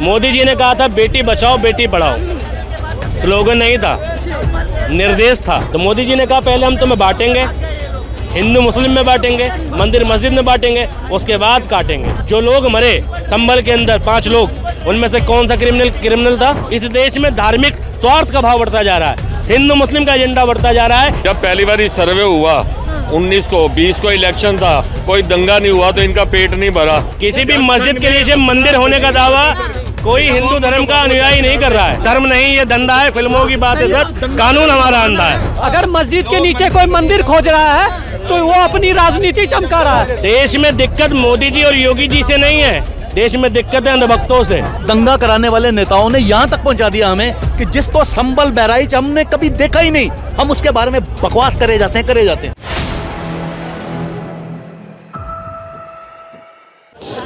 मोदी जी ने कहा था बेटी बचाओ बेटी पढ़ाओ, स्लोगन नहीं था, निर्देश था। तो मोदी जी ने कहा पहले हम तुम्हें बांटेंगे, हिंदू मुस्लिम में बांटेंगे, मंदिर मस्जिद में बांटेंगे, उसके बाद काटेंगे। जो लोग मरे संभल के अंदर 5 लोग, उनमें से कौन सा क्रिमिनल था? इस देश में धार्मिक स्वार्थ का भाव बढ़ता जा रहा है, हिंदू मुस्लिम का एजेंडा बढ़ता जा रहा है। जब पहली बार सर्वे हुआ 19 को 20 को इलेक्शन था, कोई दंगा नहीं हुआ तो इनका पेट नहीं भरा। किसी भी मस्जिद के नीचे मंदिर होने का दावा कोई हिंदू धर्म का अनुयायी नहीं कर रहा है। धर्म नहीं, ये धंधा है, फिल्मों की बात है सच, कानून हमारा अंधा है। अगर मस्जिद के नीचे कोई मंदिर खोज रहा है तो वो अपनी राजनीति चमका रहा है। देश में दिक्कत मोदी जी और योगी जी से नहीं है, देश में दिक्कत है अंधभक्तों से। दंगा कराने वाले नेताओं ने यहाँ तक पहुँचा दिया हमें कि जिसको संबल बहराइच हमने कभी देखा ही नहीं, हम उसके बारे में बकवास करे जाते हैं।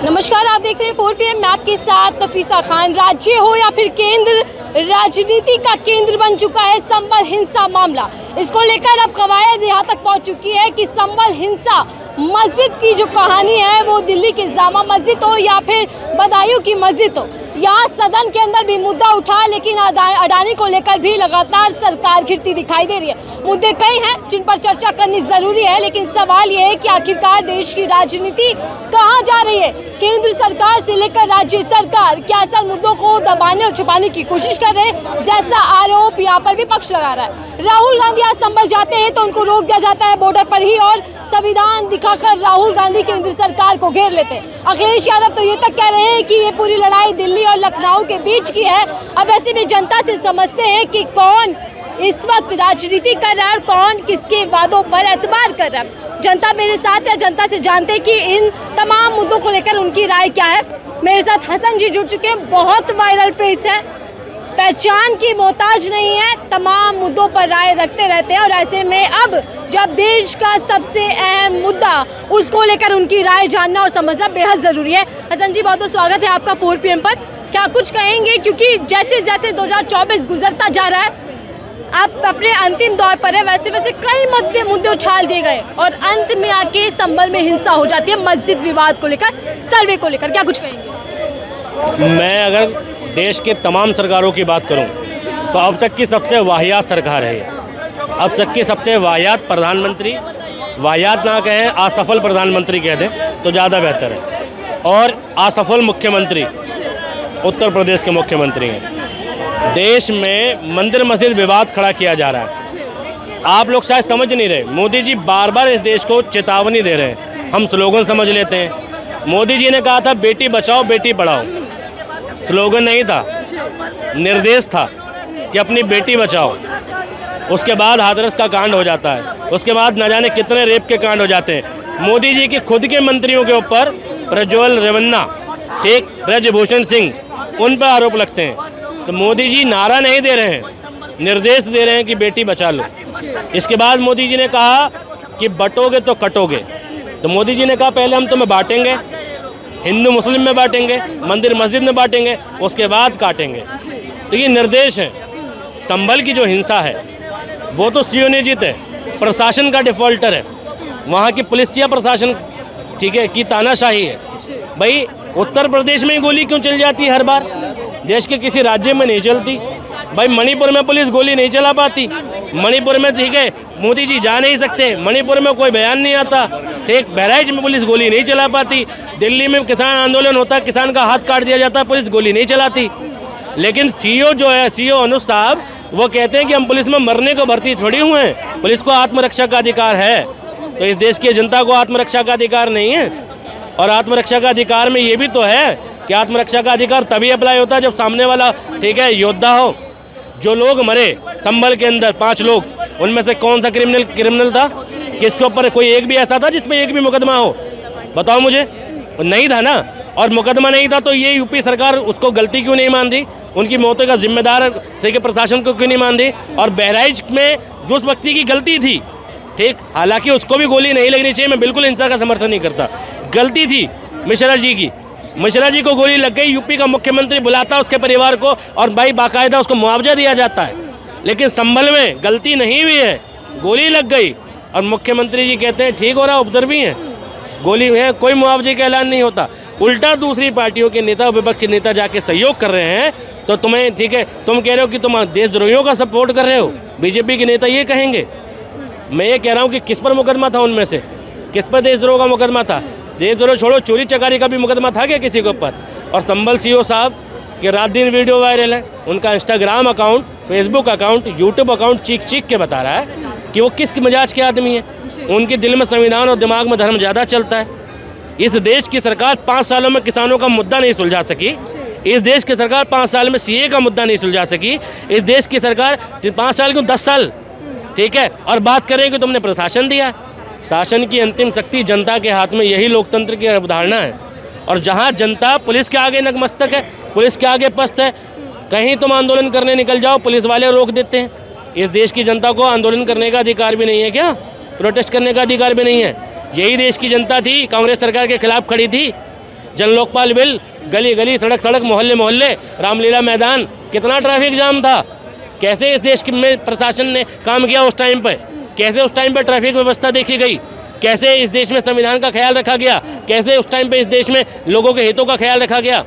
नमस्कार, आप देख रहे हैं 4 PM मैं आपके साथ नफीसा खान। राज्य हो या फिर केंद्र, राजनीति का केंद्र बन चुका है संबल हिंसा मामला। इसको लेकर अब कवायद यहाँ तक पहुँच चुकी है कि संबल हिंसा मस्जिद की जो कहानी है वो दिल्ली की जामा मस्जिद हो या फिर बदायूं की मस्जिद हो, यहाँ सदन के अंदर भी मुद्दा उठा, लेकिन अडानी को लेकर भी लगातार सरकार घिरती दिखाई दे रही है। मुद्दे कई हैं जिन पर चर्चा करनी जरूरी है, लेकिन सवाल ये है कि आखिरकार देश की राजनीति कहाँ जा रही है? केंद्र सरकार से लेकर राज्य सरकार क्या असल मुद्दों को दबाने और छुपाने की कोशिश कर रहे हैं, जैसा आरोप यहाँ पर विपक्ष लगा रहा है। राहुल गांधी आज संभल जाते हैं तो उनको रोक दिया जाता है बॉर्डर पर ही और संविधान दिखाकर राहुल गांधी केंद्र सरकार को घेर लेते हैं। अखिलेश यादव तो ये तक कह रहे हैं कि ये पूरी लड़ाई दिल्ली और लखनऊ के बीच की है। अब ऐसे में जनता से समझते हैं कि कौन इस वक्त राजनीति कर रहा है और कौन किसके वादों पर एतबार कर रहा है। जनता मेरे साथ है, जनता से जानते हैं कि इन तमाम मुद्दों को लेकर उनकी राय क्या है। मेरे साथ हसन जी जुड़ चुके हैं, बहुत वायरल फेस है, पहचान की मोहताज नहीं है, तमाम मुद्दों पर राय रखते रहते हैं और ऐसे में अब जब देश का सबसे अहम मुद्दा उसको लेकर उनकी राय जानना और समझना बेहद ज़रूरी है। हसन जी, बहुत बहुत स्वागत है आपका 4 PM पर। क्या कुछ कहेंगे, क्योंकि जैसे जैसे 2024 गुजरता जा रहा है, आप अपने अंतिम दौर पर है, वैसे वैसे कई मुद्दे उछाल दिए गए और अंत में आके संभल में हिंसा हो जाती है मस्जिद विवाद को लेकर, सर्वे को लेकर, क्या कुछ कहेंगे? मैं अगर देश के तमाम सरकारों की बात करूं तो अब तक की सबसे वाहियात सरकार है ये। अब तक की सबसे वाहियात प्रधानमंत्री, वाहियात ना कहें, असफल प्रधानमंत्री कह दें तो ज़्यादा बेहतर है। और असफल मुख्यमंत्री उत्तर प्रदेश के मुख्यमंत्री हैं। देश में मंदिर मस्जिद विवाद खड़ा किया जा रहा है। आप लोग शायद समझ नहीं रहे, मोदी जी बार बार इस देश को चेतावनी दे रहे हैं, हम स्लोगन समझ लेते हैं। मोदी जी ने कहा था बेटी बचाओ बेटी पढ़ाओ, स्लोगन नहीं था, निर्देश था कि अपनी बेटी बचाओ। उसके बाद हाथरस का कांड हो जाता है, उसके बाद न जाने कितने रेप के कांड हो जाते हैं। मोदी जी के खुद के मंत्रियों के ऊपर, प्रज्वल रेवन्ना, ठीक, ब्रजभूषण सिंह, उन पर आरोप लगते हैं। तो मोदी जी नारा नहीं दे रहे हैं, निर्देश दे रहे हैं कि बेटी बचा लो। इसके बाद मोदी जी ने कहा कि बटोगे तो कटोगे। तो मोदी जी ने कहा पहले हम तुम्हें बांटेंगे, हिंदू मुस्लिम में बांटेंगे, मंदिर मस्जिद में बांटेंगे, उसके बाद काटेंगे। तो ये निर्देश है। संभल की जो हिंसा है वो तो सुनियोजित है, प्रशासन का डिफॉल्टर है, वहाँ की पुलिस या प्रशासन, ठीक है, की तानाशाही है। भाई उत्तर प्रदेश में ही गोली क्यों चल जाती है हर बार, देश के किसी राज्य में नहीं चलती? भाई मणिपुर में पुलिस गोली नहीं चला पाती, मणिपुर में, ठीक है, मोदी जी जा नहीं सकते, मणिपुर में कोई बयान नहीं आता, ठीक, बहराइच में पुलिस गोली नहीं चला पाती, दिल्ली में किसान आंदोलन होता, किसान का हाथ काट दिया जाता, पुलिस गोली नहीं चलाती। लेकिन सीओ जो है, सीओ अनुज साहब, वो कहते हैं कि हम पुलिस में मरने को भर्ती थोड़ी हुए हैं, पुलिस को आत्मरक्षा का अधिकार है। तो इस देश की जनता को आत्मरक्षा का अधिकार नहीं है? और आत्मरक्षा का अधिकार में ये भी तो है कि आत्मरक्षा का अधिकार तभी अप्लाई होता है जब सामने वाला, ठीक है, योद्धा हो। जो लोग मरे संभल के अंदर 5 लोग, उनमें से कौन सा क्रिमिनल था? किसके ऊपर कोई एक भी ऐसा था जिसमें एक भी मुकदमा हो? बताओ मुझे। नहीं था ना, और मुकदमा नहीं था तो ये यूपी सरकार उसको गलती क्यों नहीं मान रही? उनकी मौतों का जिम्मेदार ठीक प्रशासन को क्यों नहीं मान रही? और बहराइच में जो उस व्यक्ति की गलती थी, ठीक, हालांकि उसको भी गोली नहीं लगनी चाहिए, मैं बिल्कुल हिंसा का समर्थन नहीं करता, गलती थी मिश्रा जी की, मिश्रा जी को गोली लग गई, यूपी का मुख्यमंत्री बुलाता उसके परिवार को और भाई बाकायदा उसको मुआवजा दिया जाता है। लेकिन संभल में गलती नहीं हुई है, गोली लग गई और मुख्यमंत्री जी कहते हैं ठीक हो रहा, उपद्रवी हैं, गोली है, कोई मुआवजे का ऐलान नहीं होता। उल्टा दूसरी पार्टियों के नेता, विपक्ष के नेता जाके सहयोग कर रहे हैं, तो तुम्हें ठीक है, तुम कह रहे हो कि तुम देशद्रोहियों का सपोर्ट कर रहे हो। बीजेपी के नेता ये कहेंगे। मैं ये कह रहा हूँ कि किस पर मुकदमा था उनमें से, किस पर देशद्रोह का मुकदमा था? देशद्रोह छोड़ो, चोरी चकारी का भी मुकदमा था क्या किसी के ऊपर? और संभल सीओ साहब के रात दिन वीडियो वायरल है, उनका Instagram account, Facebook account, YouTube account चीख चीख के बता रहा है कि वो किस मिजाज के आदमी है। उनके दिल में संविधान और दिमाग में धर्म ज़्यादा चलता है। इस देश की सरकार 5 सालों में किसानों का मुद्दा नहीं सुलझा सकी। इस देश की सरकार 5 साल में सीए का मुद्दा नहीं सुलझा सकी। इस देश की सरकार 5 साल क्यों 10 साल, ठीक है। और बात करें कि तुमने प्रशासन दिया, शासन की अंतिम शक्ति जनता के हाथ में, यही लोकतंत्र की अवधारणा है। और जहाँ जनता पुलिस के आगे नतमस्तक है, पुलिस के आगे पस्त है, कहीं तुम आंदोलन करने निकल जाओ पुलिस वाले रोक देते हैं। इस देश की जनता को आंदोलन करने का अधिकार भी नहीं है क्या? प्रोटेस्ट करने का अधिकार भी नहीं है? यही देश की जनता थी, कांग्रेस सरकार के खिलाफ खड़ी थी। जन लोकपाल बिल, गली गली, सड़क सड़क, मोहल्ले मोहल्ले, रामलीला मैदान, कितना ट्रैफिक जाम था। कैसे इस देश में प्रशासन ने काम किया उस टाइम पर, कैसे उस टाइम पर ट्रैफिक व्यवस्था देखी गई, कैसे इस देश में संविधान का ख्याल रखा गया, कैसे उस टाइम पे इस देश में लोगों के हितों का ख्याल रखा गया।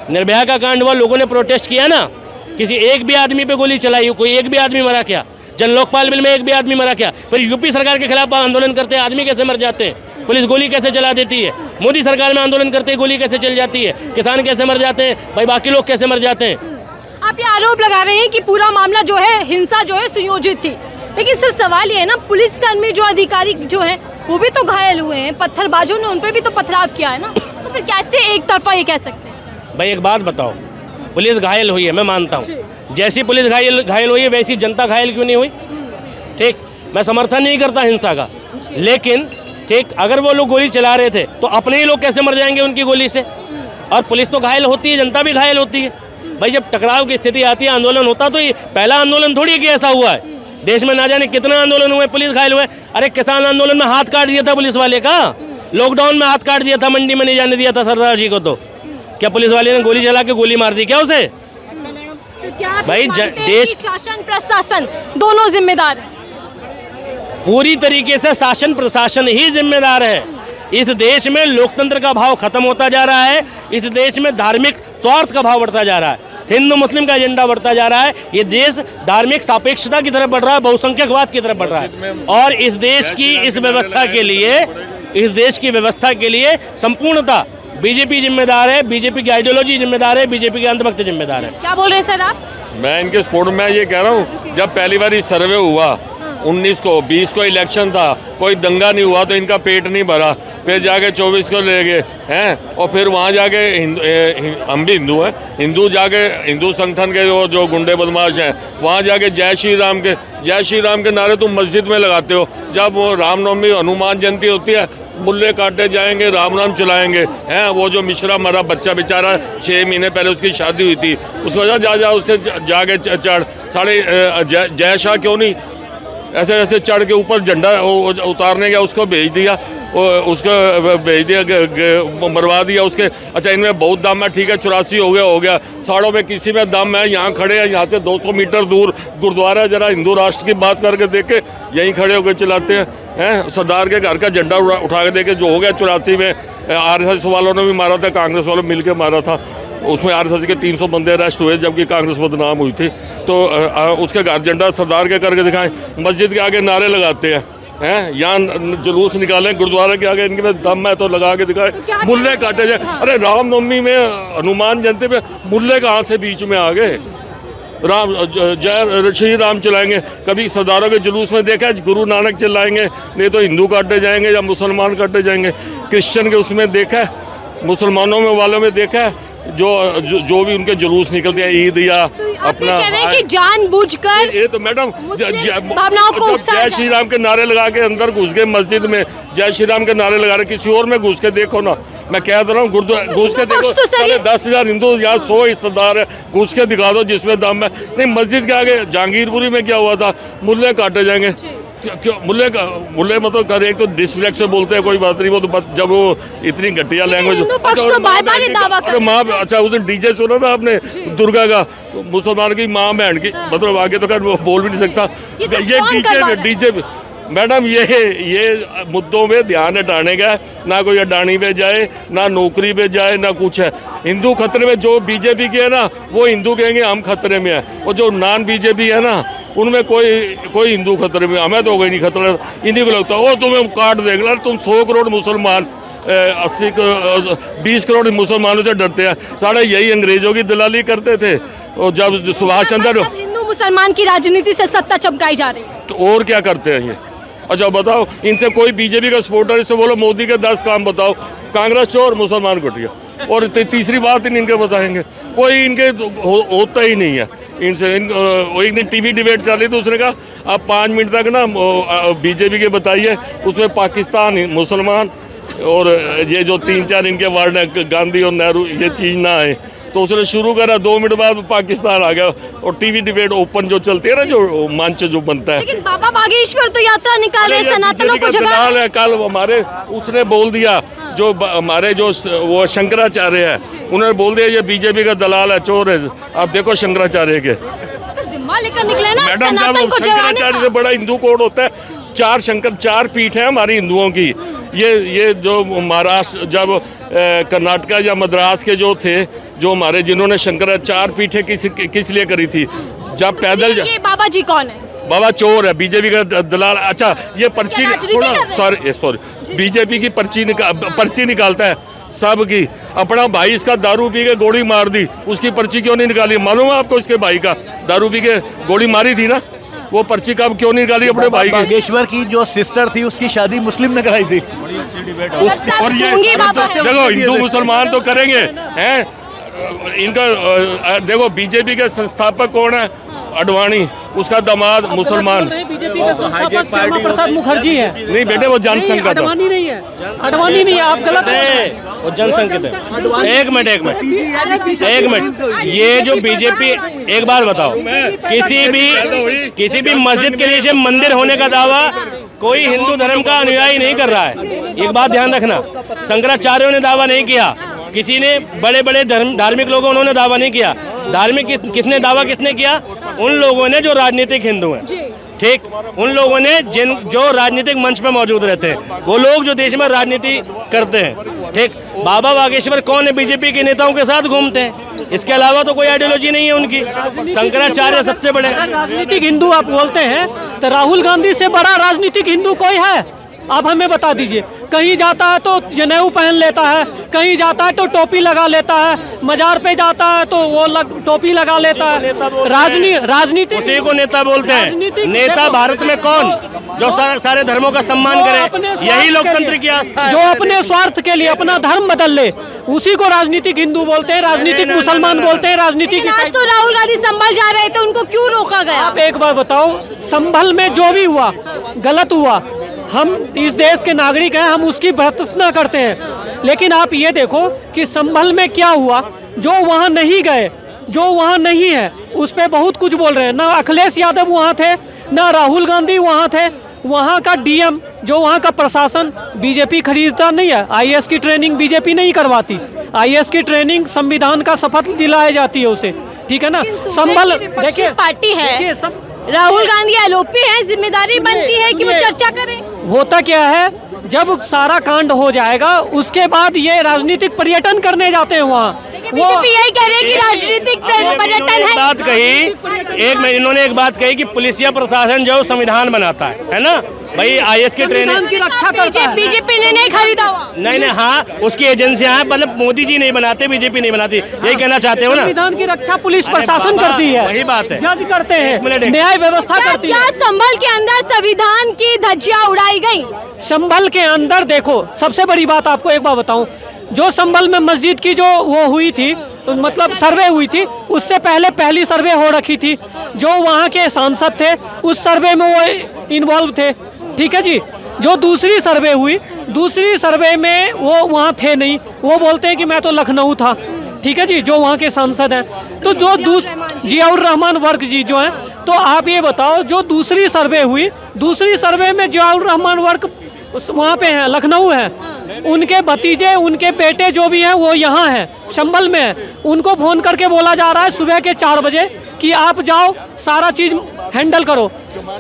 निर्भया का कांड हुआ, लोगों ने प्रोटेस्ट किया ना, किसी एक भी आदमी पे गोली चलाई, कोई एक भी आदमी मरा क्या? जन लोकपाल बिल में एक भी आदमी मरा क्या? फिर यूपी सरकार के खिलाफ आंदोलन करते हैं आदमी कैसे मर जाते हैं? पुलिस गोली कैसे चला देती है? मोदी सरकार में आंदोलन करते हैं गोली कैसे चल जाती है? किसान कैसे मर जाते हैं भाई, बाकी लोग कैसे मर जाते हैं? आप ये आरोप लगा रहे हैं कि पूरा मामला जो है, हिंसा जो है सुयोजित थी, लेकिन सर सवाल ये है ना, पुलिसकर्मी जो अधिकारी जो है वो भी तो घायल हुए हैं, पत्थरबाजों ने उन पर भी तो पथराव किया है ना, तो फिर कैसे एक तरफा ये कह सकते हैं? भाई एक बात बताओ, पुलिस घायल हुई है, मैं मानता हूँ, जैसी पुलिस घायल हुई है वैसी जनता घायल क्यों नहीं हुई? ठीक, मैं समर्थन नहीं करता हिंसा का, लेकिन ठीक, अगर वो लोग गोली चला रहे थे तो अपने ही लोग कैसे मर जाएंगे उनकी गोली से? और पुलिस तो घायल होती है, जनता भी घायल होती है। भाई जब टकराव की स्थिति आती है, आंदोलन होता, तो ये पहला आंदोलन थोड़ी है कि ऐसा हुआ है। देश में ना जाने कितना आंदोलन हुए, पुलिस घायल हुए। अरे किसान आंदोलन में हाथ काट दिया था पुलिस वाले का, लॉकडाउन में हाथ काट दिया था, मंडी में नहीं जाने दिया था सरदार जी को, तो क्या पुलिस वाले ने गोली चला के गोली मार दी क्या उसे? तो क्या आप भाई मानते हैं देश कि शासन प्रशासन दोनों जिम्मेदार हैं? पूरी तरीके से शासन प्रशासन ही जिम्मेदार है। इस देश में लोकतंत्र का भाव खत्म होता जा रहा है, इस देश में धार्मिक स्वार्थ का भाव बढ़ता जा रहा है, हिंदू मुस्लिम का एजेंडा बढ़ता जा रहा है। ये देश धार्मिक सापेक्षता की तरफ बढ़ रहा है, बहुसंख्यकवाद की तरफ बढ़ रहा है। और इस देश की इस व्यवस्था के लिए, इस देश की व्यवस्था के लिए संपूर्णतः बीजेपी जिम्मेदार है, बीजेपी की आइडियोलॉजी जिम्मेदार है, बीजेपी के अंधभक्त जिम्मेदार है। क्या बोल रहे हैं सर आप? मैं इनके सपोर्ट में ये कह रहा हूँ, जब पहली बार सर्वे हुआ 19 को, 20 को इलेक्शन था, कोई दंगा नहीं हुआ तो इनका पेट नहीं भरा। फिर जाके 24 को ले गए हैं, और फिर वहाँ जाके हम भी हिंदू हैं, हिंदू जाके हिंदू संगठन के जो गुंडे बदमाश हैं, वहाँ जाके जय श्री राम के नारे तुम मस्जिद में लगाते हो। जब वो रामनवमी हनुमान जयंती होती है, मुल्ले काटे जाएंगे, राम नाम चलाएंगे हैं। वो जो मिश्रा मरा बच्चा बेचारा, 6 महीने पहले उसकी शादी हुई थी, उसको जा उसके जाके चढ़ साढ़े जय शाह क्यों नहीं ऐसे ऐसे चढ़ के ऊपर झंडा उतारने गया, उसको भेज दिया, उसको भेज दिया, मरवा दिया उसके। अच्छा इनमें बहुत दम है, ठीक है 84 हो गया, साड़ों में किसी में दम है। यहाँ खड़े हैं, यहाँ से 200 मीटर दूर गुरुद्वारा, जरा हिंदू राष्ट्र की बात करके देखे, यहीं खड़े होकर चलाते हैं। सरदार के घर का झंडा उठा के देखे, जो हो गया 84 में RSS वालों ने भी मारा था, कांग्रेस वालों ने मिल मारा था, उसमें RSS के 300 बंदे अरेस्ट हुए, जबकि कांग्रेस बदनाम हुई थी। तो उसके घर झंडा सरदार के करके दिखाएं, मस्जिद के आगे नारे लगाते हैं, यहाँ जुलूस निकालें, गुरुद्वारा के आगे इनके में दम है तो लगा के दिखाएं, मुल्ले काटे जाए। अरे रामनवमी में, हनुमान जयंती पे मुल्ले कहाँ से बीच में आ गए? राम जय श्री राम चलाएंगे, कभी सरदारों के जुलूस में देखा गुरु नानक चलाएंगे, नहीं तो हिंदू काटे जाएंगे या मुसलमान काटे जाएंगे। क्रिश्चियन के उसमें देखा है, मुसलमानों में वालों में देखा है, जो भी उनके जुलूस निकलते हैं, ईद या तो अपना, कह रहे हैं कि जानबूझकर ये तो मैडम भावनाओं को जय श्री राम के नारे लगा के अंदर घुस गए मस्जिद में, जय श्री राम के नारे लगा रहे, किसी और में घुस के देखो ना। मैं कह रहा हूँ गुरुद्वारा घुस के देखो, 10,000 हिंदू या 100 हिस्सेदार है, घुस के दिखा दो जिसमें दम है। नहीं, मस्जिद के आगे जहांगीरपुरी में क्या हुआ था, मुल्ले काटे जाएंगे। क्यों मुल्ले मतलब कर, एक तो डिसरेस्पेक्ट से बोलते हैं, कोई बात नहीं, वो तो जब वो इतनी घटिया लैंग्वेज। अरे माँ, अच्छा उस दिन डीजे सुना था आपने दुर्गा का, मुसलमान की माँ बहन की, मतलब आगे तो कर बोल भी नहीं सकता। ये डीजे मैडम ये मुद्दों में ध्यान हटाने का है, ना कोई अडानी पे जाए, ना नौकरी पे जाए, ना कुछ है। हिंदू खतरे में, जो बीजेपी के है ना वो हिंदू कहेंगे हम खतरे में है, और जो नॉन बीजेपी है ना उनमें कोई हिंदू खतरे में, हमें तो हो गई नहीं खतरा, इन्हीं को लगता है। वो तुम्हें काट देगा, तुम 100 करोड़ मुसलमान 20 करोड़ मुसलमानों से डरते हैं। साढ़े यही अंग्रेजों की दलाली करते थे, और जब सुभाष चंद्र, हिंदू मुसलमान की राजनीति से सत्ता चमकाई जा रही है। तो और क्या करते हैं ये? अच्छा बताओ, इनसे कोई बीजेपी का सपोर्टर इससे बोलो दिन के 10 काम बताओ, कांग्रेस चोर मुसलमान घटिया, और तीसरी बात इनके बताएंगे, कोई इनके होता ही नहीं है इनसे। एक दिन टीवी डिबेट चली थी, उसने कहा आप 5 मिनट तक ना बीजेपी के बताइए, उसमें पाकिस्तान मुसलमान और ये जो 3-4 इनके वर्ड है गांधी और नेहरू, ये चीज़ ना आए। तो उसने शुरू करा, 2 मिनट बाद पाकिस्तान आ गया, और टीवी डिबेट ओपन जो चलती है ना, जो मंच जो बनता है। लेकिन बाबा बागेश्वर तो यात्रा निकाल रहे, सनातनों को जगा रहे हैं। कल हमारे उसने बोल दिया, जो हमारे जो वो शंकराचार्य है उन्होंने बोल दिया ये बीजेपी का दलाल है, चोर है। आप देखो शंकराचार्य के जिम्मा लेकर निकले ना, मैडम, सनातन जब को जगाने शंकराचार्य का। से बड़ा हिंदू कोड होता है। 4 पीठ है हमारी हिंदुओं की। ये जो महाराष्ट्र, जब कर्नाटका या मद्रास के जो थे, जो हमारे जिन्होंने 4 पीठें किस लिए करी थी? जब पैदल ये बाबा जी कौन है? बाबा चोर है, बीजेपी का दलाल। अच्छा, ये पर्ची, राजनीति कर रहे हैं? सॉरी, बीजेपी की पर्ची निकालता है सब की। अपना भाई इसका दारू पी के गोली मार दी, उसकी पर्ची क्यों नहीं निकाली? मालूम है आपको? इसके भाई का दारू पी के गोली मारी थी ना, वो पर्ची कब क्यों नहीं निकाली अपने भाई की? बागेश्वर की जो सिस्टर थी उसकी शादी मुस्लिम ने कराई थी। और ये देखो, हिंदू मुसलमान तो करेंगे हैं इनका। देखो बीजेपी के संस्थापक कौन है? अडवाणी, उसका दामाद मुसलमान। बीजेपी के संस्थापक श्यामा प्रसाद मुखर्जी है। नहीं बेटे, वो जनसंघ का था। अडवाणी नहीं है, अडवाणी नहीं है, आप गलत हैं। वो जनसंघ के थे। एक मिनट, ये जो बीजेपी, एक बार बताओ, किसी भी मस्जिद के नीचे मंदिर होने का दावा कोई हिंदू धर्म का अनुयायी नहीं कर रहा है। एक बात ध्यान रखना, शंकराचार्यों ने दावा नहीं किया, किसी ने बड़े बड़े धार्मिक लोगों उन्होंने दावा नहीं किया। धार्मिक किसने दावा किया? उन लोगों ने जो राजनीतिक हिंदू हैं, ठीक, उन लोगों ने जो राजनीतिक मंच पे मौजूद रहते हैं, वो लोग जो देश में राजनीति करते हैं, ठीक। बाबा बागेश्वर कौन है? बीजेपी के नेताओं के साथ घूमते हैं, इसके अलावा तो कोई आइडियोलॉजी नहीं है उनकी। शंकराचार्य सबसे बड़े राजनीतिक हिंदू आप बोलते हैं, तो राहुल गांधी से बड़ा राजनीतिक हिंदू कोई है? आप हमें बता दीजिए। कहीं जाता है तो जनेऊ पहन लेता है, कहीं जाता है तो टोपी लगा लेता है, मजार पे जाता है तो वो टोपी लगा लेता है। राजनीति उसी को नेता बोलते हैं। नेता भारत में कौन जो सारे धर्मों का सम्मान करे? यही लोकतंत्र की आस्था है। जो अपने स्वार्थ के लिए अपना धर्म बदल ले, उसी को राजनीतिक हिंदू बोलते हैं, राजनीतिक मुसलमान बोलते हैं, राजनीतिक। आज तो राहुल गांधी संभल जा रहे थे, उनको क्यों रोका गया? आप एक बार बताओ, संभल में जो भी हुआ गलत हुआ, हम इस देश के नागरिक हैं, हम उसकी भर्त्सना करते हैं। लेकिन आप ये देखो कि संभल में क्या हुआ। जो वहाँ नहीं गए, जो वहाँ नहीं है, उस पर बहुत कुछ बोल रहे हैं। ना अखिलेश यादव वहाँ थे, ना राहुल गांधी वहाँ थे। वहाँ का डीएम, जो वहाँ का प्रशासन, बीजेपी खरीदता नहीं है। आईएएस की ट्रेनिंग बीजेपी नहीं करवाती। आईएएस की ट्रेनिंग संविधान का शपथ दिलाई जाती है उसे, ठीक है ना। संभल देखिए, पार्टी है, राहुल गांधी एलओपी है, जिम्मेदारी बनती है कि वो चर्चा करें। होता क्या है, जब सारा कांड हो जाएगा उसके बाद ये राजनीतिक पर्यटन करने जाते हैं वहाँ। वो यही कह रहे हैं कि राजनीतिक पर्यटन है। बात कही, इन्होंने एक बात कही कि पुलिसिया प्रशासन जो संविधान बनाता है ना भाई, आईएएस की ट्रेनिंग की रक्षा करता है। बीजेपी ने नहीं खरीदा हुआ। नहीं, हाँ, उसकी एजेंसियां हैं, मतलब मोदी जी नहीं बनाते, बीजेपी नहीं बनाती, यही कहना चाहते हो ना। संविधान की रक्षा पुलिस प्रशासन करती है, वही बात है, जज करते हैं, न्याय व्यवस्था करती है। संभल के अंदर संविधान की धज्जियां उड़ाई गई। संभल के अंदर देखो, सबसे बड़ी बात आपको एक बार बताऊं, जो संभल में मस्जिद की जो वो हुई थी, मतलब सर्वे हुई थी, उससे पहली सर्वे हो रखी थी। जो वहाँ के सांसद थे उस सर्वे में वो इन्वॉल्व थे, ठीक है जी। जो दूसरी सर्वे हुई, दूसरी सर्वे में वो वहाँ थे नहीं, वो बोलते हैं कि मैं तो लखनऊ था, ठीक है जी, जो वहाँ के सांसद हैं। तो जो जियाउर रहमान वर्क जी जो हैं, तो आप ये बताओ, जो दूसरी सर्वे हुई, दूसरी सर्वे में जियाउर रहमान वर्क वहाँ पे हैं, लखनऊ है, उनके भतीजे, उनके बेटे जो भी हैं वो यहाँ हैं, संभल में हैं। उनको फ़ोन करके बोला जा रहा है सुबह के 4 बजे कि आप जाओ सारा चीज़ हैंडल करो।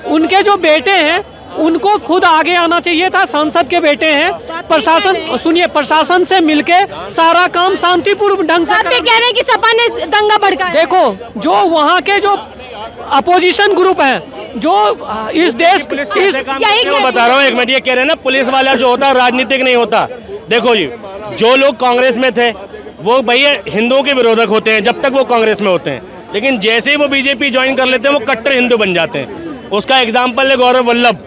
उनके जो बेटे हैं उनको खुद आगे आना चाहिए था। सांसद के बेटे हैं, प्रशासन सुनिए, प्रशासन से मिलके सारा काम शांतिपूर्ण ढंग से आप ये कह रहे हैं कि सपा ने दंगा भड़काया? देखो, जो वहाँ के जो अपोजिशन ग्रुप हैं, जो इस देश मैं बता रहा हूँ, एक मिनट, ये कह रहे हैं ना पुलिस वाला जो होता है राजनीतिक नहीं होता। देखो जी, जो लोग कांग्रेस में थे वो भैया हिंदुओं के विरोधक होते हैं जब तक वो कांग्रेस में होते हैं, लेकिन जैसे ही वो बीजेपी ज्वाइन कर लेते हैं वो कट्टर हिंदू बन जाते हैं। उसका एग्जाम्पल है गौरव वल्लभ,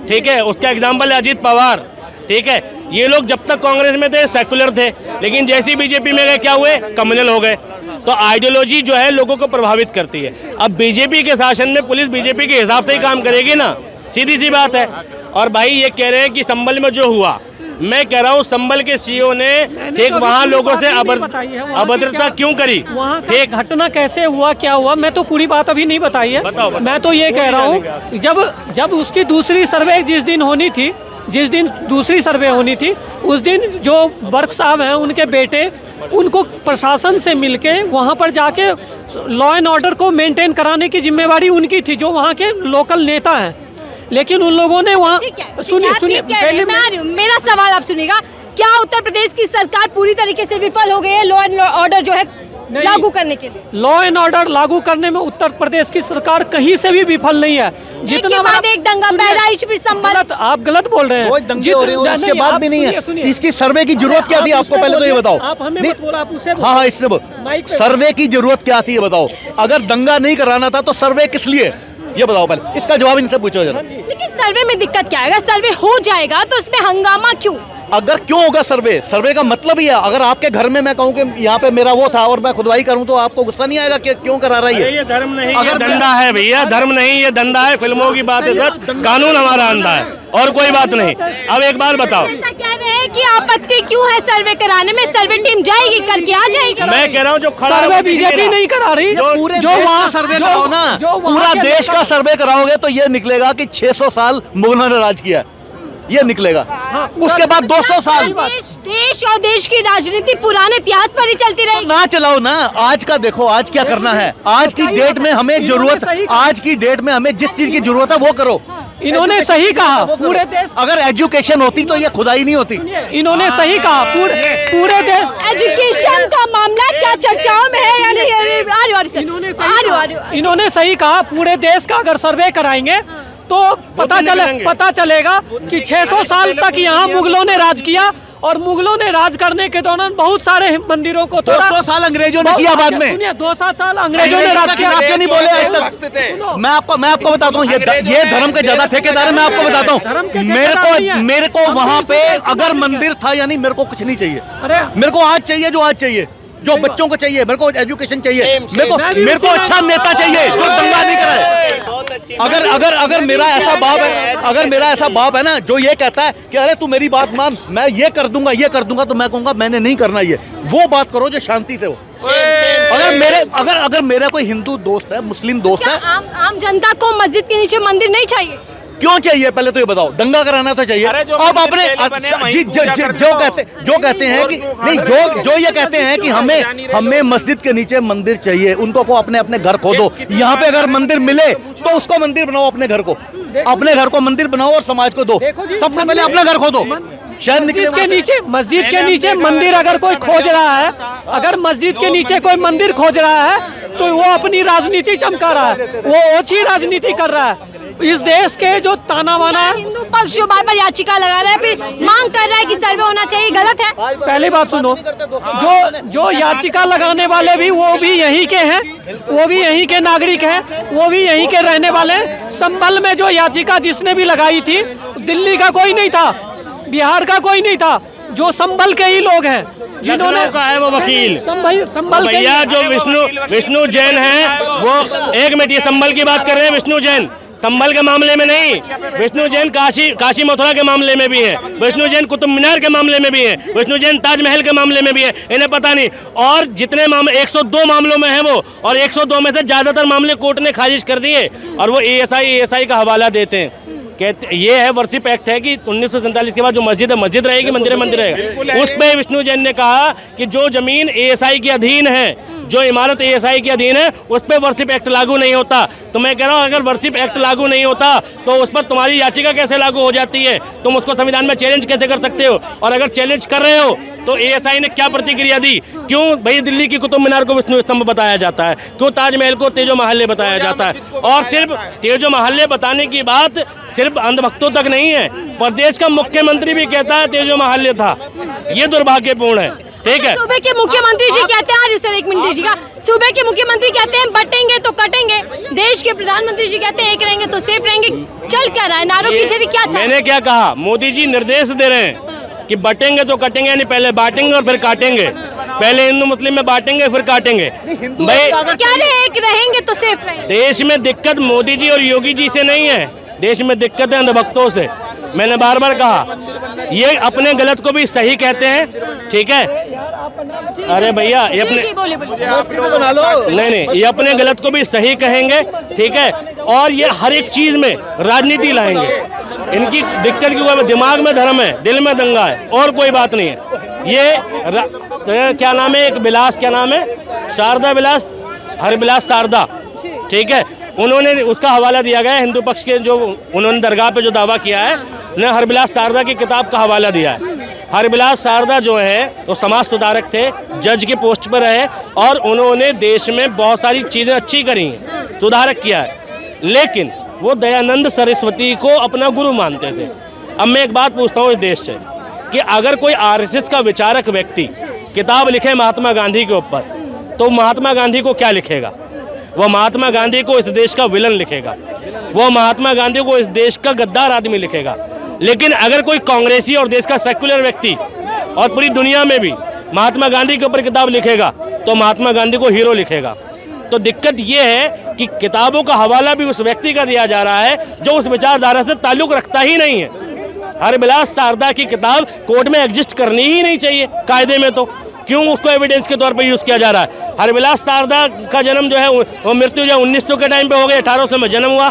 ठीक है, उसका एग्जाम्पल है अजीत पवार, ठीक है। ये लोग जब तक कांग्रेस में थे सेकुलर थे, लेकिन जैसे ही बीजेपी में गए क्या हुए, कम्युनल हो गए। तो आइडियोलॉजी जो है लोगों को प्रभावित करती है। अब बीजेपी के शासन में पुलिस बीजेपी के हिसाब से ही काम करेगी ना, सीधी सी बात है। और भाई ये कह रहे हैं कि संभल में जो हुआ, मैं कह रहा हूँ संभल के सीईओ ने ठीक वहाँ लोगों से अभद्रता क्यों करी, एक घटना कैसे हुआ, क्या हुआ, मैं तो पूरी बात अभी नहीं बताई है। बताओ। मैं तो ये कह रहा हूँ, जब उसकी दूसरी सर्वे जिस दिन होनी थी, जिस दिन दूसरी सर्वे होनी थी, उस दिन जो वर्क साहब हैं उनके बेटे, उनको प्रशासन से मिलके वहाँ पर जाके लॉ एंड ऑर्डर को मेंटेन कराने की जिम्मेवारी उनकी थी, जो वहाँ के लोकल नेता हैं। लेकिन उन लोगों ने वहाँ सुनिए पहले मेरा सवाल आप सुनिएगा, क्या उत्तर प्रदेश की सरकार पूरी तरीके से विफल हो गई है लॉ एंड ऑर्डर जो है लागू करने के लिए? लॉ एंड ऑर्डर लागू करने में उत्तर प्रदेश की सरकार कहीं से भी विफल नहीं है। जितना बाद एक दंगा, बहराइच, फिर संभल, आप गलत बोल रहे हैं। रोज दंगे हो रहे हैं, उसके बाद भी नहीं है। इसकी सर्वे की जरूरत क्या थी आपको, पहले तो ये बताओ। आप हमें मत बोलो, आप उसे हाँ हाँ, इससे सर्वे की जरूरत क्या थी ये बताओ। अगर दंगा नहीं कराना था तो सर्वे किस लिए, ये बताओ पहले, इसका जवाब इनसे पूछो जरा। लेकिन सर्वे में दिक्कत क्या है? अगर सर्वे हो जाएगा तो इसमें हंगामा क्यों? अगर क्यों होगा सर्वे, सर्वे का मतलब ही है, अगर आपके घर में मैं कहूँ कि यहाँ पे मेरा वो था और मैं खुदवाई करूँ तो आपको गुस्सा नहीं आएगा कि क्यों करा रही है? ये धर्म नहीं, ये धंधा है भैया, धर्म नहीं ये धंधा है। फिल्मों की बात है सर, कानून हमारा अंधा है और कोई बात नहीं। अब एक बात बताओ, कह रहे हैं कि आपत्ति क्यों है सर्वे कराने में? सर्वे टीम जाएगी, करके आ जाएगी। मैं कह रहा हूँ जो सर्वे बीजेपी नहीं करा रही, जो वहाँ सर्वे कराओ ना, पूरा देश का सर्वे कराओगे तो ये निकलेगा कि 600 साल मुगलों ने राज किया, ये निकलेगा। उसके बाद 200 साल देश और देश की राजनीति पुराने इतिहास पर ही चलती रहेगी। ना चलाओ ना, आज का देखो, आज क्या करना है। आज की डेट में हमें जरूरत, आज की डेट में हमें जिस चीज की जरूरत है वो करो। इन्होंने सही कहा, पूरे देश, अगर एजुकेशन होती तो ये खुदाई नहीं होती। इन्होंने सही कहा, पूरे देश एजुकेशन का मामला क्या चर्चाओं में है? इन्होंने सही कहा, पूरे देश का अगर सर्वे कराएंगे तो पता चलेगा कि 600 साल तक यहाँ मुगलों ने राज किया, और मुगलों ने राज करने के दौरान बहुत सारे मंदिरों को तोड़ा। 200 साल अंग्रेजों ने किया बाद में। सुनिए, 200 साल अंग्रेजों ने राज किया। आपके नहीं बोले आज तक। मैं आपको बताता हूँ, ये धर्म के ज्यादा ठेकेदार है। मैं आपको बताता हूँ, मेरे को वहाँ पे अगर मंदिर था, यानी मेरे को कुछ नहीं चाहिए। मेरे को आज चाहिए जो आज चाहिए, जो बच्चों को चाहिए, मेरे को एजुकेशन चाहिए, मेरे को अच्छा नेता चाहिए जो दंगा नहीं कराए। अगर मेरा ऐसा बाप है ना जो ये कहता है कि अरे तू मेरी बात मान, मैं ये कर दूंगा, तो मैं कहूंगा मैंने नहीं करना ये। वो बात करो जो शांति से हो। अगर मेरा कोई हिंदू दोस्त है, मुस्लिम दोस्त है, आम जनता को मस्जिद के नीचे मंदिर नहीं चाहिए? क्यों चाहिए पहले तो ये बताओ। दंगा कराना तो चाहिए। अब अपने जो कहते हैं कि नहीं, जो ये कहते हैं कि हमें मस्जिद के नीचे मंदिर चाहिए, उनको को अपने घर खोदो। यहाँ पे अगर मंदिर मिले तो उसको मंदिर बनाओ, अपने घर को मंदिर बनाओ और समाज को दो। सबसे पहले अपना घर खोदो। शायद मस्जिद के नीचे मंदिर अगर कोई खोज रहा है, अगर मस्जिद के नीचे कोई मंदिर खोज रहा है तो वो अपनी राजनीति चमका रहा है, वो ओछी राजनीति कर रहा है। इस देश के जो ताना बाना, हिंदू पक्ष जो बार-बार याचिका लगा रहा है, फिर मांग कर रहा है कि सर्वे होना चाहिए, गलत है? पहली बात सुनो, जो याचिका लगाने वाले भी वो भी यहीं के हैं, वो भी यहीं के नागरिक हैं, वो भी यहीं के रहने वाले हैं। संभल में जो याचिका जिसने भी लगाई थी, दिल्ली का कोई नहीं था, बिहार का कोई नहीं था, जो संभल के ही लोग हैं जिन्होंने का है वो वकील। संभल भैया जो विष्णु जैन है वो, एक मिनट, ये संभल की बात कर रहे हैं। विष्णु जैन संभल के मामले में नहीं, विष्णु जैन काशी मथुरा के मामले में भी है, विष्णु जैन कुतुब मीनार के मामले में भी है, विष्णु जैन ताजमहल के मामले में भी है। इन्हें पता नहीं। और जितने मामले 102 मामलों में है वो, और 102 में से ज्यादातर मामले कोर्ट ने खारिज कर दिए, और वो एएसआई का हवाला देते हैं। कहते ये है वर्शिप एक्ट है कि 1947 के बाद जो मस्जिद है मस्जिद रहेगी, मंदिर है मंदिर रहेगा। उस पे विष्णु जैन ने कहा कि जो जमीन एएसआई के अधीन है जो इमारत ASI के अधीन है उस पर वर्शिप एक्ट लागू नहीं होता। तो मैं कह रहा हूँ अगर वर्शिप एक्ट लागू नहीं होता तो उस पर तुम्हारी याचिका कैसे लागू हो जाती है? तुम उसको संविधान में चैलेंज कैसे कर सकते हो? और अगर चैलेंज कर रहे हो तो ASI ने क्या प्रतिक्रिया दी? क्यों भाई दिल्ली की कुतुब मीनार को विष्णु स्तंभ बताया जाता है? क्यों ताजमहल को तेजो महल्ले बताया जाता है? और सिर्फ तेजो महल्ले बताने की बात सिर्फ अंधभक्तों तक नहीं है, प्रदेश का मुख्यमंत्री भी कहता है तेजो महल्ले था। ये दुर्भाग्यपूर्ण है। ठीक है, सूबे के मुख्यमंत्री जी कहते हैं, सर एक मिनट दीजिएगा, सूबे के मुख्यमंत्री कहते हैं बटेंगे तो कटेंगे, देश के प्रधानमंत्री जी कहते हैं एक रहेंगे तो सेफ रहेंगे। चल क्या रहा है? नारों की झड़ी क्या चल? मैंने क्या कहा? मोदी जी निर्देश दे रहे हैं कि बटेंगे तो कटेंगे, यानी पहले बांटेंगे और फिर काटेंगे। पहले हिंदू मुस्लिम में बांटेंगे फिर काटेंगे। भाई क्या रहे? एक रहेंगे तो सेफ रहेंगे। देश में दिक्कत मोदी जी और योगी जी से नहीं है, देश में दिक्कत है अंधभक्तों से। मैंने बार बार कहा ये अपने गलत को भी सही कहते हैं। ठीक है, अरे भैया ये अपने नहीं ये अपने गलत को भी सही कहेंगे। ठीक है, और ये हर एक चीज में राजनीति लाएंगे। इनकी दिक्कत की कोई दिमाग में धर्म है, दिल में दंगा है, और कोई बात नहीं है। ये क्या नाम है, एक विलास, क्या नाम है, शारदा विलास, हरविलास शारदा। ठीक है, उन्होंने उसका हवाला दिया गया हिंदू पक्ष के, जो उन्होंने दरगाह पे जो दावा किया है, उन्होंने हरविलास शारदा की किताब का हवाला दिया है। हरविलास शारदा जो है वो समाज सुधारक थे, जज की पोस्ट पर रहे और उन्होंने देश में बहुत सारी चीज़ें अच्छी करी हैं, सुधारक किया है, लेकिन वो दयानंद सरस्वती को अपना गुरु मानते थे। अब मैं एक बात पूछता हूँ इस देश से कि अगर कोई RSS का विचारक व्यक्ति किताब लिखे महात्मा गांधी के ऊपर, तो महात्मा गांधी को क्या लिखेगा? वो महात्मा गांधी को इस देश का विलन लिखेगा, वो महात्मा गांधी को इस देश का गद्दार आदमी लिखेगा। लेकिन अगर कोई कांग्रेसी और देश का सेक्युलर व्यक्ति और पूरी दुनिया में भी महात्मा गांधी के ऊपर किताब लिखेगा तो महात्मा गांधी को हीरो लिखेगा। तो दिक्कत ये है कि किताबों का हवाला भी उस व्यक्ति का दिया जा रहा है जो उस विचारधारा से ताल्लुक रखता ही नहीं है। हरविलास शारदा की किताब कोर्ट में एग्जिस्ट करनी ही नहीं चाहिए कायदे में, तो क्यों उसको एविडेंस के तौर पर यूज़ किया जा रहा है? हरविलास शारदा का जन्म जो है वो मृत्यु जो 1900 के टाइम पे हो गई, 1800 में जन्म हुआ।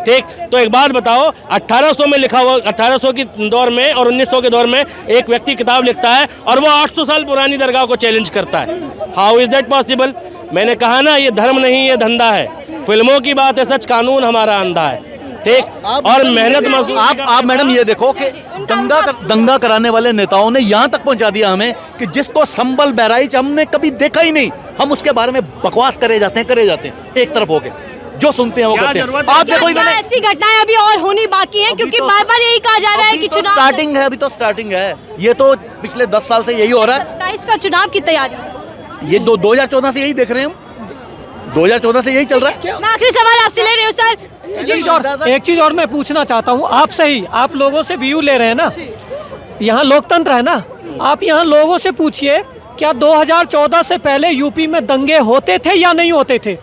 ठीक, तो एक बात बताओ, 1800 में लिखा हुआ, 1800 के दौर में और 1900 के दौर में एक व्यक्ति किताब लिखता है और वो 800 साल पुरानी दरगाह को चैलेंज करता है। How is that possible? मैंने कहा ना, ये धर्म नहीं, ये धंधा है। फिल्मों की बात है, सच कानून हमारा अंधा है। ठीक, और मेहनत मजदूर। आप मैडम ये देखो कि दंगा कराने वाले नेताओं ने यहाँ तक पहुँचा दिया हमें कि जिसको संबल बहराइच हमने कभी देखा ही नहीं, हम उसके बारे में बकवास करे जाते हैं एक तरफ होके, जो सुनते हैं वो करते हैं। आप देखो इन्होंने ऐसी घटनाएं अभी और होनी बाकी है, क्योंकि बार बार यही कहा जा रहा है कि चुनाव स्टार्टिंग है, अभी तो स्टार्टिंग है। ये तो पिछले 10 साल से यही हो रहा है। 27 का चुनाव की तैयारी, ये 2014 से यही देख रहे हैं हम, 2014 से यही चल रहा है। मैं आखिरी सवाल आपसे ले रही हूँ सर। एक चीज और मैं पूछना चाहता हूँ आपसे ही, आप लोगों से व्यू ले रहे हैं ना, यहाँ लोकतंत्र है ना, आप यहाँ लोगों से पूछिए क्या 2014 से पहले यूपी में दंगे होते थे या नहीं होते थे?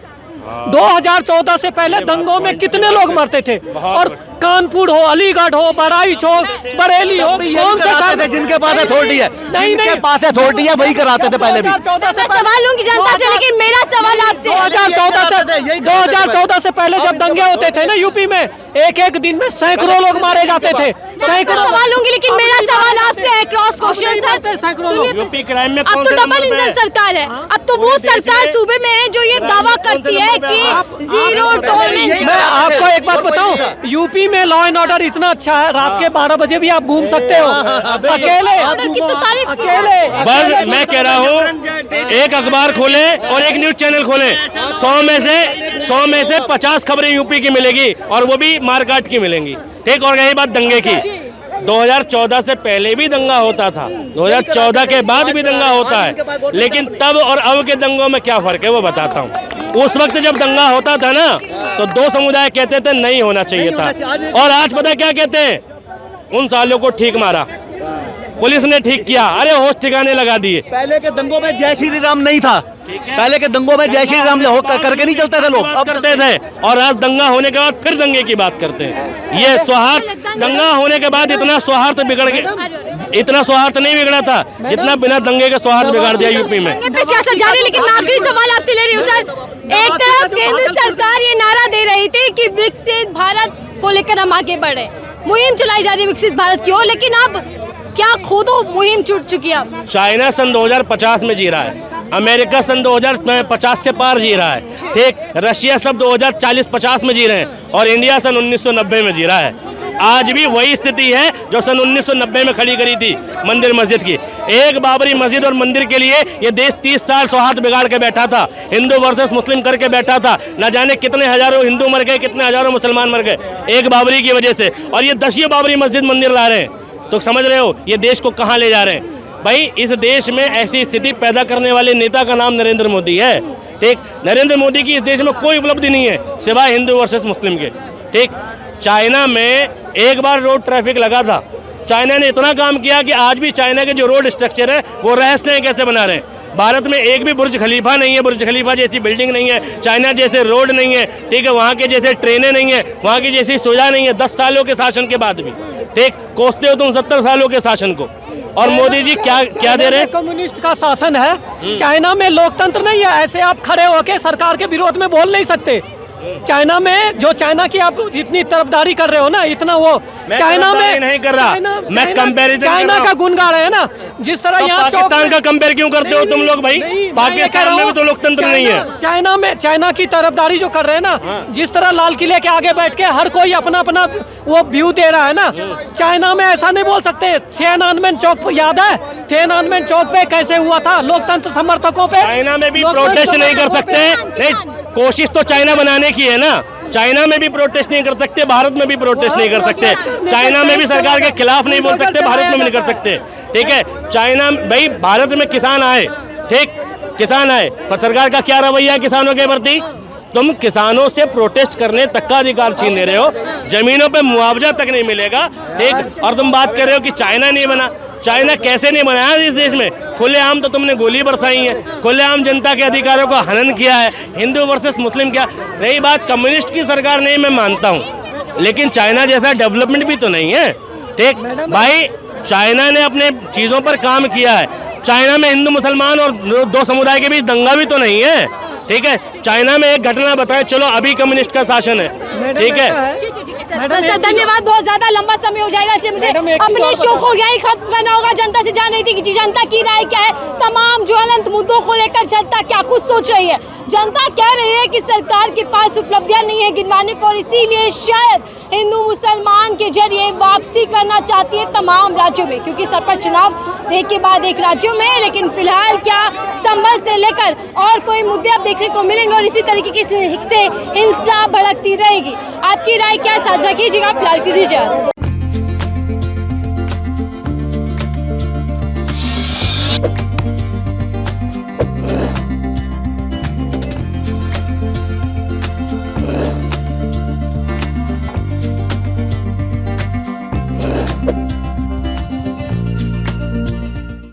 2014 से पहले दंगों में कितने लोग मरते थे? और कानपुर हो, अलीगढ़ हो, बहराइच हो, बरेली हो, कौन से कराते थे? जिनके पास अथॉरिटी है, जिनके पास अथॉरिटी है वही कराते थे पहले भी। 2014 मैं सवाल लूंगी जनता से, लेकिन मेरा सवाल आपसे 2014 से पहले जब दंगे होते थे ना यूपी में, एक दिन में सैकड़ों लोग मारे जाते थे। सवाल लूंगी, लेकिन मेरा सवाल आपसे है cross question sir. UP crime में अब तो डबल इंजन सरकार है, अब तो वो सरकार सूबे में है जो ये दावा करती है कि जीरो टॉलरेंस। मैं आपको एक बात बताऊं, यूपी में लॉ एंड ऑर्डर इतना अच्छा है, रात के 12 बजे भी आप घूम सकते हो अकेले। ऑर्डर की तो तारीफ अकेले बस मैं कह रहा हूँ, एक अखबार खोले और एक न्यूज चैनल खोले, 100 में से 50 खबरें यूपी की मिलेगी और वो भी मारकाट की मिलेंगी। ठीक, और यही बात दंगे की, 2014 से पहले भी दंगा होता था, 2014 के बाद भी दंगा होता है, लेकिन तब और अब के दंगों में क्या फर्क है वो बताता हूँ। उस वक्त जब दंगा होता था ना, तो 2 समुदाय कहते थे नहीं होना चाहिए था, और आज पता क्या कहते हैं? उन सालों को ठीक मारा, पुलिस ने ठीक किया, अरे होश ठिकाने लगा दिए। पहले के दंगों में जय श्री राम नहीं था, पहले के दंगों में जय श्री राम करके नहीं चलते थे लोग, अब करते थे, और आज दंगा होने के बाद फिर दंगे की बात करते हैं। ये सौहार्द, दंगा होने के बाद इतना सौहार्द बिगड़ गया, इतना सौहार्द नहीं बिगड़ा था जितना बिना दंगे के सौहार्द बिगाड़ दिया यूपी में। सियासत जारी, लेकिन मैं आखिरी सवाल आपसे ले रही हूँ सर। एक तरफ केंद्र सरकार ये नारा दे रही थी कि विकसित भारत को लेकर हम आगे बढ़े, मुहिम चलाई जा रही है विकसित भारत की ओर, लेकिन अब क्या खुद मुहिम छूट चुकी है? चाइना सन 2050 में जी रहा है, अमेरिका सन 2050 से पार जी रहा है, ठीक। रशिया सब 2040-50 में जी रहे हैं और इंडिया सन 1990 में जी रहा है। आज भी वही स्थिति है जो सन 1990 में खड़ी करी थी मंदिर मस्जिद की। एक बाबरी मस्जिद और मंदिर के लिए ये देश 30 साल सौहार्द बिगाड़ के बैठा था, हिंदू वर्सेस मुस्लिम करके बैठा था। न जाने कितने हजारों हिंदू मर गए, कितने हजारों मुसलमान मर गए एक बाबरी की वजह से, और ये 10 बाबरी मस्जिद मंदिर ला रहे हैं। तो समझ रहे हो ये देश को कहाँ ले जा रहे हैं। भाई इस देश में ऐसी स्थिति पैदा करने वाले नेता का नाम नरेंद्र मोदी है, ठीक। नरेंद्र मोदी की इस देश में कोई उपलब्धि नहीं है सिवाय हिंदू वर्सेस मुस्लिम के, ठीक। चाइना में एक बार रोड ट्रैफिक लगा था, चाइना ने इतना काम किया कि आज भी चाइना के जो रोड स्ट्रक्चर है वो रहस्य है कैसे बना रहे हैं। भारत में एक भी बुर्ज खलीफा नहीं है, बुर्ज खलीफा जैसी बिल्डिंग नहीं है, चाइना जैसे रोड नहीं है, ठीक है। वहाँ के जैसे ट्रेनें नहीं है, वहाँ की जैसी सुविधा नहीं है 10 सालों के शासन के बाद भी, ठीक। कोसते हो तुम 70 सालों के शासन को। और मोदी जी क्या दे रहे हैं? कम्युनिस्ट का शासन है, चाइना में लोकतंत्र नहीं है। ऐसे आप खड़े होके सरकार के विरोध में बोल नहीं सकते। चाइना में जो चाइना की आप जितनी तरफदारी कर रहे हो ना, इतना वो चाइना में नहीं कर रहा, मैं कंपैरिजन चाइना का गुण गा रहे हैं ना, जिस तरह तो यहाँ पाकिस्तान का कंपेयर क्यों करते हो तुम लोग भाई? पाकिस्तान में भी तो लोकतंत्र नहीं है। चाइना में चाइना की तरफदारी जो कर रहे हैं ना, जिस तरह लाल किले के आगे बैठ के हर कोई अपना अपना वो व्यू दे रहा है ना, चाइना में ऐसा नहीं बोल सकते। थिएनआनमेन चौक याद है? थिएनआनमेन चौक पे कैसे हुआ था लोकतंत्र समर्थकों पे? चाइना में भी प्रोटेस्ट नहीं कर सकते, नहीं। कोशिश तो चाइना बनाने की है ना, चाइना में भी प्रोटेस्ट नहीं कर सकते, भारत में भी प्रोटेस्ट नहीं कर सकते। चाइना में भी सरकार के खिलाफ नहीं बोल सकते, भारत में भी नहीं कर सकते, ठीक है। चाइना भाई भारत में किसान आए, ठीक, किसान आए, पर सरकार का क्या रवैया है किसानों के प्रति? तुम किसानों से प्रोटेस्ट करने तक का अधिकार छीन ले रहे हो, जमीनों पे मुआवजा तक नहीं मिलेगा, ठीक। और तुम बात कर रहे हो कि चाइना नहीं बना। चाइना कैसे नहीं बनाया इस देश में? खुलेआम तो तुमने गोली बरसाई है, खुलेआम जनता के अधिकारों को हनन किया है, हिंदू वर्सेस मुस्लिम किया। रही बात कम्युनिस्ट की सरकार नहीं, मैं मानता हूँ, लेकिन चाइना जैसा डेवलपमेंट भी तो नहीं है, ठीक। भाई चाइना ने अपने चीज़ों पर काम किया है। चाइना में हिंदू मुसलमान और दो समुदाय के बीच दंगा भी तो नहीं है, ठीक है। चाइना में एक घटना बताए, चलो अभी कम्युनिस्ट का शासन है, ठीक है। सर धन्यवाद, बहुत ज्यादा लंबा समय हो जाएगा इसलिए मुझे अपने शो को यही खत्म करना होगा। जनता से जान रही थी कि जनता की राय क्या है, तमाम ज्वलंत मुद्दों को लेकर जनता क्या कुछ सोच रही है। जनता कह रही है कि सरकार के पास उपलब्धियां नहीं है गिनवाने को, और इसीलिए शायद हिंदू मुसलमान के जरिए वापसी करना चाहती है तमाम राज्यों में, क्योंकि सरपंच चुनाव एक के बाद एक राज्यों में। लेकिन फिलहाल क्या संभल से लेकर और कोई मुद्दे अब देखने को मिलेंगे और इसी तरीके से हिंसा भड़कती रहेगी। आपकी राय क्या साझा कीजिएगा, फिलहाल की दीजिए।